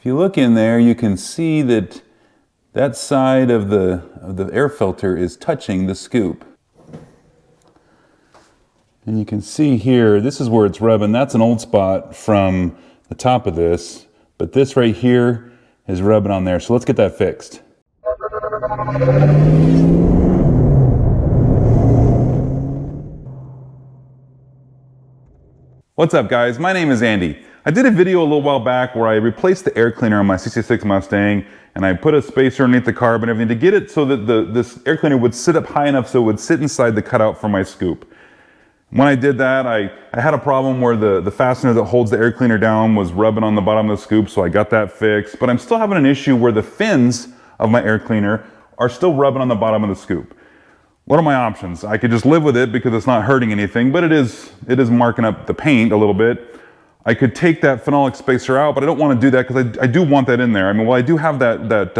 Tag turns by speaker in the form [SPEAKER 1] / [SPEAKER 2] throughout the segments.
[SPEAKER 1] If you look in there, you can see that that side of the air filter is touching the scoop. And you can see here, this is where it's rubbing. That's an old spot from the top of this, but this right here is rubbing on there. So let's get that fixed. What's up guys, my name is Andy. I did a video a little while back where I replaced the air cleaner on my 66 Mustang and I put a spacer underneath the carb and everything to get it so that this air cleaner would sit up high enough so it would sit inside the cutout for my scoop. When I did that, I had a problem where the fastener that holds the air cleaner down was rubbing on the bottom of the scoop, so I got that fixed. But I'm still having an issue where the fins of my air cleaner are still rubbing on the bottom of the scoop. What are my options? I could just live with it because it's not hurting anything, but it is marking up the paint a little bit. I could take that phenolic spacer out, but I don't want to do that because I do want that in there. I mean, well, I do have that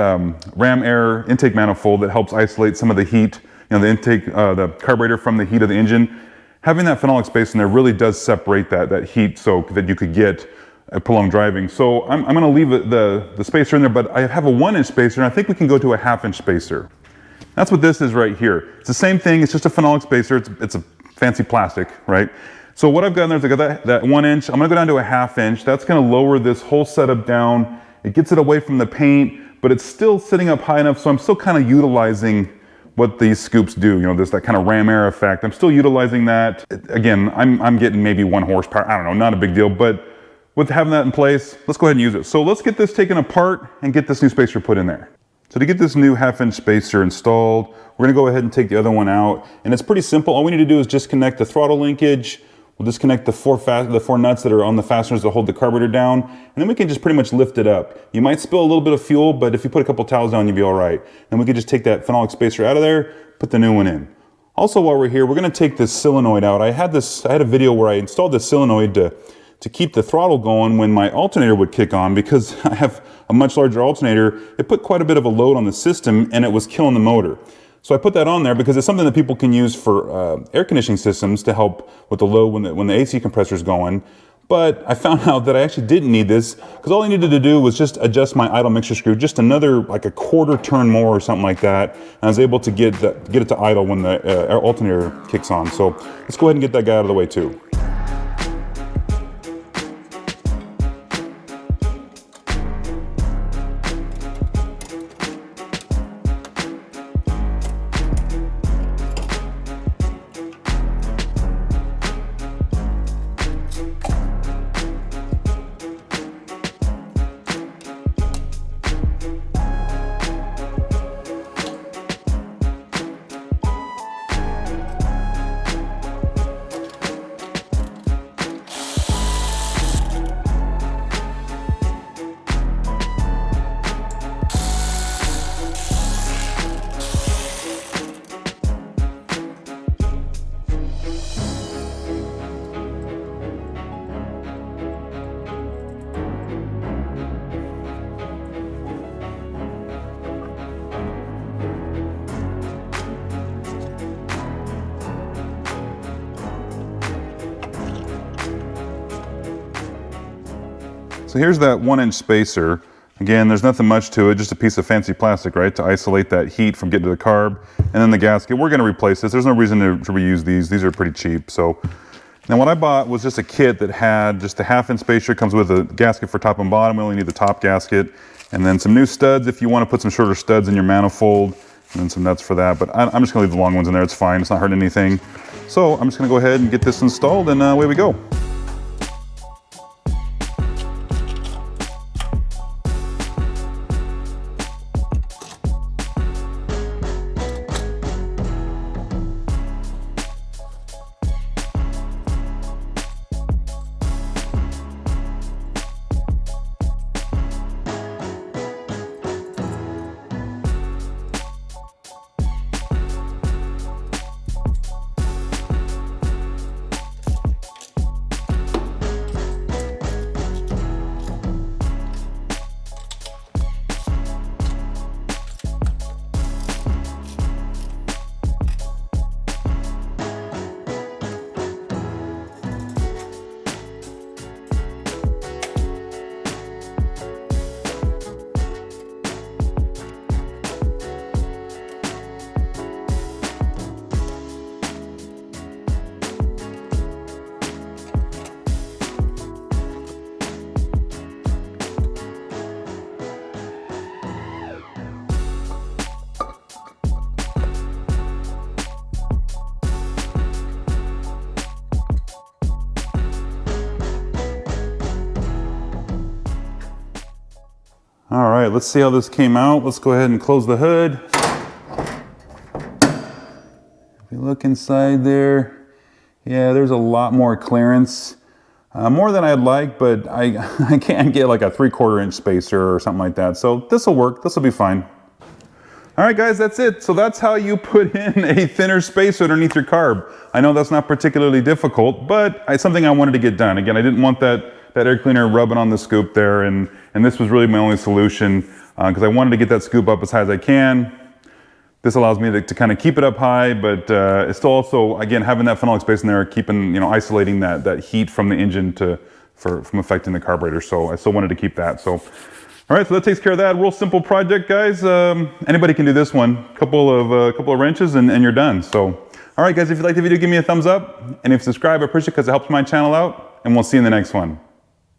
[SPEAKER 1] ram air intake manifold that helps isolate some of the heat, you know, the intake, the carburetor from the heat of the engine. Having that phenolic space in there really does separate that heat soak that you could get at prolonged driving. So I'm going to leave the spacer in there, but I have a 1-inch spacer and I think we can go to a 1/2-inch spacer. That's what this is right here. It's the same thing, it's just a phenolic spacer. It's a fancy plastic, right? So what I've got in there is I got that 1-inch. I'm going to go down to a 1/2-inch. That's going to lower this whole setup down. It gets it away from the paint, but it's still sitting up high enough, so I'm still kind of utilizing what these scoops do, you know, this that kind of ram air effect. I'm still utilizing that. Again, I'm getting maybe 1 horsepower. I don't know, not a big deal, but with having that in place, let's go ahead and use it. So let's get this taken apart and get this new spacer put in there. So to get this new 1/2-inch spacer installed, we're gonna go ahead and take the other one out. And it's pretty simple. All we need to do is disconnect the throttle linkage. We'll disconnect the four nuts that are on the fasteners that hold the carburetor down, and then we can just pretty much lift it up. You might spill a little bit of fuel, but if you put a couple towels down, you'll be all right. And we can just take that phenolic spacer out of there, put the new one in. Also, while we're here, we're gonna take this solenoid out. I had a video where I installed this solenoid to keep the throttle going when my alternator would kick on. Because I have a much larger alternator, it put quite a bit of a load on the system and it was killing the motor. So I put that on there because it's something that people can use for air conditioning systems to help with the load when the AC compressor is going. But I found out that I actually didn't need this because all I needed to do was just adjust my idle mixture screw, just another like a 1/4 turn more or something like that. And I was able to get it to idle when the alternator kicks on. So let's go ahead and get that guy out of the way too. So here's that 1-inch spacer. Again, there's nothing much to it, just a piece of fancy plastic, right, to isolate that heat from getting to the carb. And then the gasket, we're gonna replace this. There's no reason to reuse these. These are pretty cheap. So now what I bought was just a kit that had just a 1/2-inch spacer, comes with a gasket for top and bottom. We only need the top gasket. And then some new studs if you wanna put some shorter studs in your manifold, and then some nuts for that. But I'm just gonna leave the long ones in there, it's fine, it's not hurting anything. So I'm just gonna go ahead and get this installed and away we go. All right, let's see how this came out. Let's go ahead and close the hood. If you look inside there, yeah, there's a lot more clearance. More than I'd like, but I can't get like a 3/4 inch spacer or something like that. So this will work, this will be fine. All right guys, that's it. So that's how you put in a thinner spacer underneath your carb. I know that's not particularly difficult, but it's something I wanted to get done. Again, I didn't want that air cleaner rubbing on the scoop there, and this was really my only solution because I wanted to get that scoop up as high as I can. This allows me to kind of keep it up high, but it's still also, again, having that phenolic space in there, keeping, isolating that heat from the engine from affecting the carburetor. So I still wanted to keep that. So, all right, so that takes care of that. Real simple project, guys. Anybody can do this one. Couple of wrenches and you're done. So, all right, guys, if you liked the video, give me a thumbs up. And if you subscribe, I appreciate it because it helps my channel out. And we'll see you in the next one.